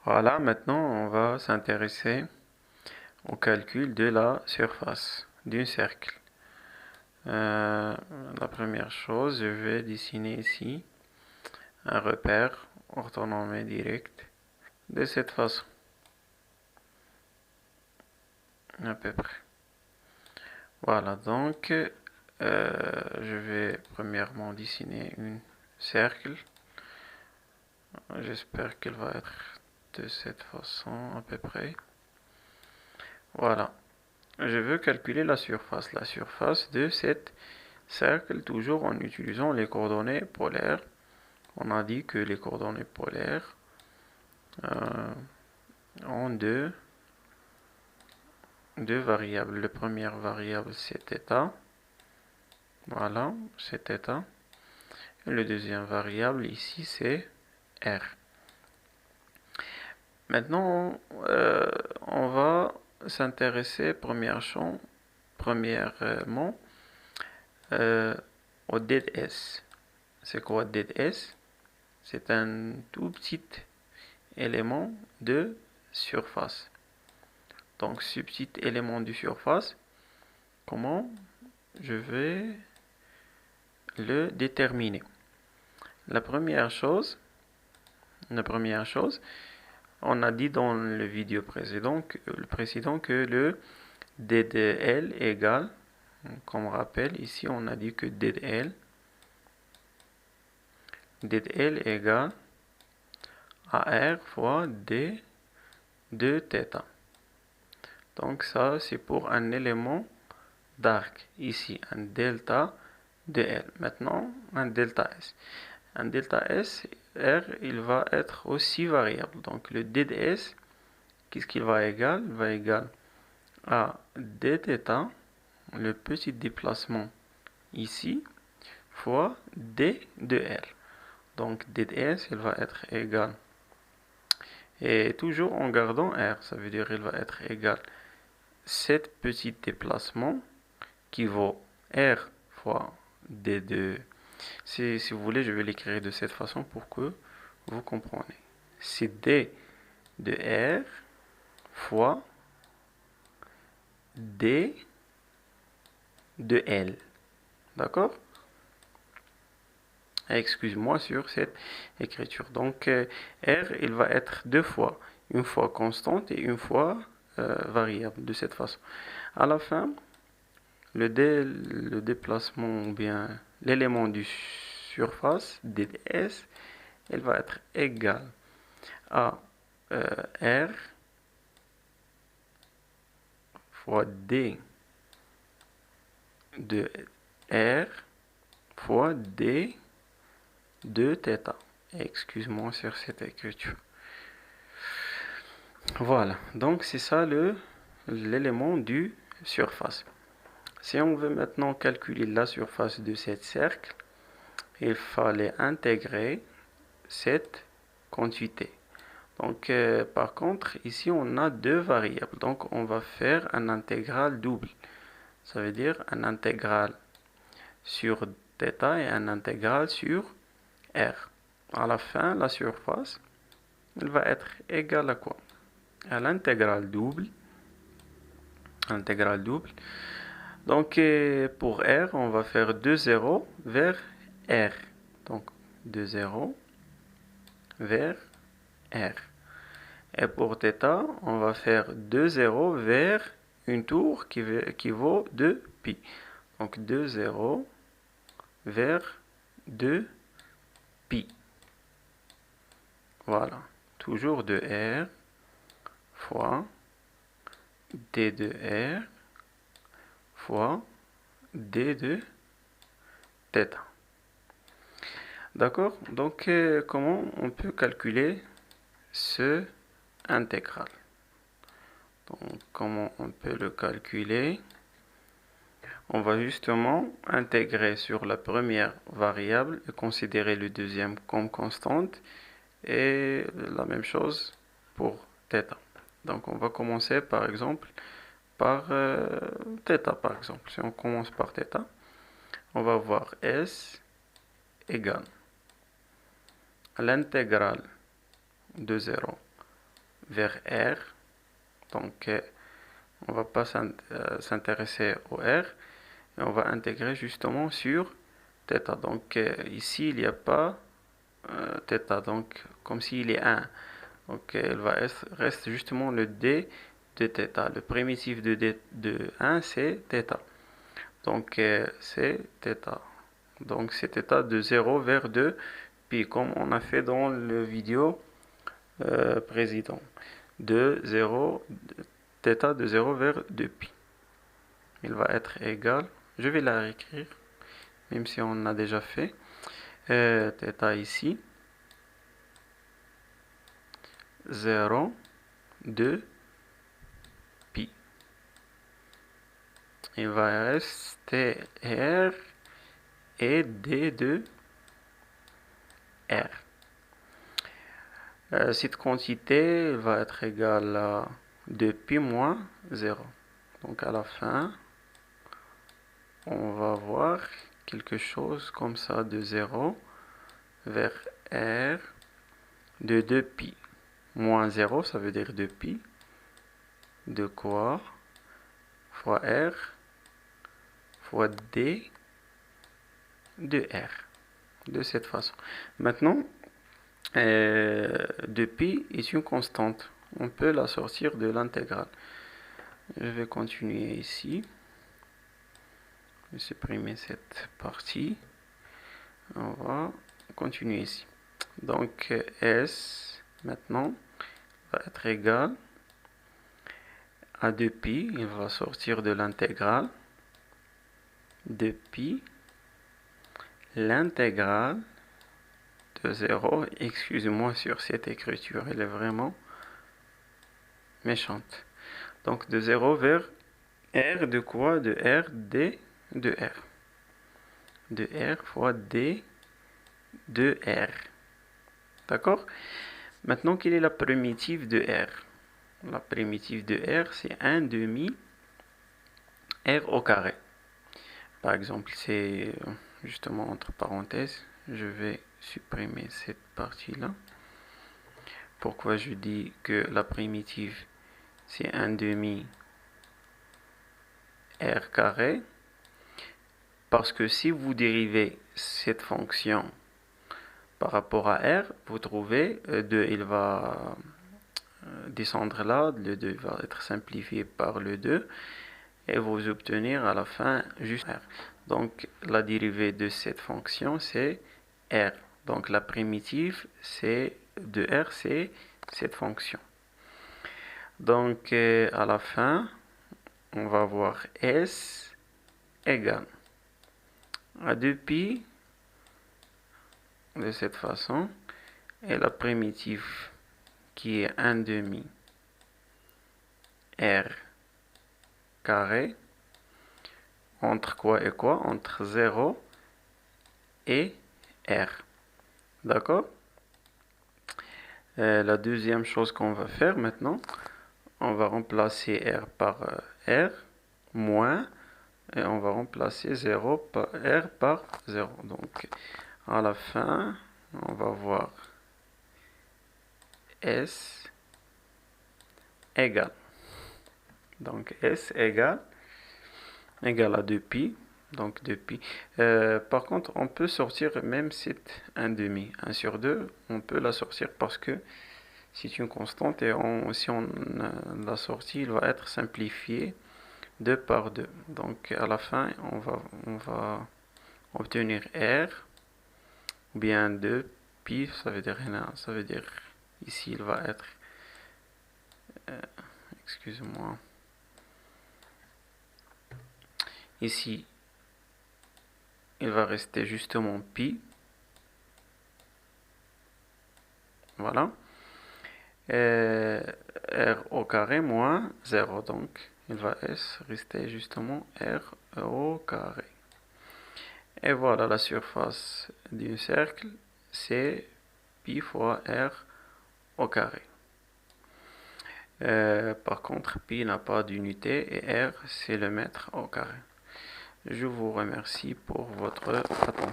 Voilà, maintenant on va s'intéresser au calcul de la surface d'un cercle. La première chose, je vais dessiner ici un repère orthonormé direct de cette façon, à peu près. Voilà, donc je vais premièrement dessiner un cercle. J'espère qu'il va être de cette façon à peu près. Voilà. Je veux calculer la surface de cet cercle, toujours en utilisant les coordonnées polaires. On a dit que les coordonnées polaires ont deux variables. La première variable c'est θ. Voilà, c'est θ. Et la deuxième variable ici c'est r. Maintenant, on va s'intéresser premièrement au dead S. C'est quoi dead S? C'est un tout petit élément de surface. Donc ce petit élément de surface, comment je vais le déterminer? La première chose, on a dit dans le vidéo précédent que le DDL égale, comme rappel, ici on a dit que DDL égale à R fois D de θ. Donc ça c'est pour un élément d'arc, ici un delta de L. Maintenant un delta S. Un delta S, R, il va être aussi variable. Donc le d de S, qu'est-ce qu'il va égaler? Il va égaler à dθ, le petit déplacement ici, fois d de R. Donc d de S, il va être égal. Et toujours en gardant R, ça veut dire qu'il va être égal cet petit déplacement qui vaut R fois d de... Si vous voulez, je vais l'écrire de cette façon pour que vous compreniez. C'est d de R fois d de L. D'accord? Excuse-moi sur cette écriture. Donc, R, il va être deux fois. Une fois constante et une fois variable, de cette façon. À la fin, le déplacement ou bien l'élément du surface, ds, il va être égal à R fois D de R fois D de θ. Excuse-moi sur cette écriture. Voilà, donc c'est ça l'élément du surface. Si on veut maintenant calculer la surface de ce cercle, il fallait intégrer cette quantité. Donc, par contre, ici, on a deux variables. Donc, on va faire un intégral double. Ça veut dire un intégral sur θ et un intégral sur R. À la fin, la surface, elle va être égale à quoi? À l'intégrale double. Donc, pour R, on va faire 2 zéros vers R. Donc, 2 zéros vers R. Et pour θ, on va faire 2 zéros vers une tour qui vaut 2 pi. Donc 2 zéros vers 2 pi. Voilà. Toujours 2R fois d de R fois d de θ. D'accord? Donc, comment on peut calculer ce intégral? Donc, comment on peut le calculer? On va justement intégrer sur la première variable et considérer le deuxième comme constante. Et la même chose pour θ. Donc, on va commencer par exemple par θ, par exemple. Si on commence par θ, on va voir S égale à l'intégrale de 0 vers R. Donc, on va pas s'intéresser au R. Et on va intégrer justement sur θ. Donc, ici, il n'y a pas θ. Donc, comme s'il est 1. Donc, reste justement le D de θ. Le primitif de 1, c'est θ. Donc, c'est θ. Donc, c'est θ de 0 vers 2 pi, comme on a fait dans le vidéo précédent. De 0, θ de 0 vers 2 pi. Il va être égal, je vais la réécrire, même si on a déjà fait. θ ici, 0, 2, pi. Il va rester R et D de R. Cette quantité va être égale à 2pi moins 0. Donc à la fin, on va voir quelque chose comme ça de 0 vers R de 2pi. Moins 0, ça veut dire 2pi. De quoi fois R fois D de R. De cette façon. Maintenant, 2pi est une constante. On peut la sortir de l'intégrale. Je vais continuer ici. Je vais supprimer cette partie. On va continuer ici. Donc, S, maintenant, va être égal à 2pi. Il va sortir de l'intégrale. 2pi. L'intégrale de 0. Excusez-moi sur cette écriture. Elle est vraiment méchante. Donc, de 0 vers R de quoi? De R, D de R. De R fois D de R. D'accord? Maintenant, quelle est la primitive de R? La primitive de R, c'est 1 demi R au carré. Par exemple, c'est justement entre parenthèses, je vais supprimer cette partie-là. Pourquoi je dis que la primitive, c'est 1 demi R carré? Parce que si vous dérivez cette fonction par rapport à R, vous trouvez 2, il va descendre là, le 2 va être simplifié par le 2, et vous obtenir à la fin juste R. Donc la dérivée de cette fonction, c'est R. Donc la primitive de R, c'est cette fonction. Donc à la fin, on va voir S égale à 2pi de cette façon, et la primitive qui est 1 demi R carré, entre quoi et quoi? Entre 0 et R. D'accord? La deuxième chose qu'on va faire maintenant, on va remplacer R par R, moins, et on va remplacer 0 par R par 0. Donc, à la fin, on va voir S égale. Donc, S égale à 2pi. Donc 2pi. Par contre, on peut sortir même cette 1 demi. 1 sur 2, on peut la sortir parce que c'est une constante et si on la sortie, il va être simplifié 2 par 2. Donc à la fin, on va obtenir R ou bien 2pi, ça veut dire rien. Ça veut dire ici, il va être... excusez-moi. Ici, il va rester justement pi. Voilà. R au carré moins 0. Donc, il va rester justement R au carré. Et voilà la surface d'un cercle, c'est pi fois R au carré. Par contre, pi n'a pas d'unité et R, c'est le mètre au carré. Je vous remercie pour votre attention.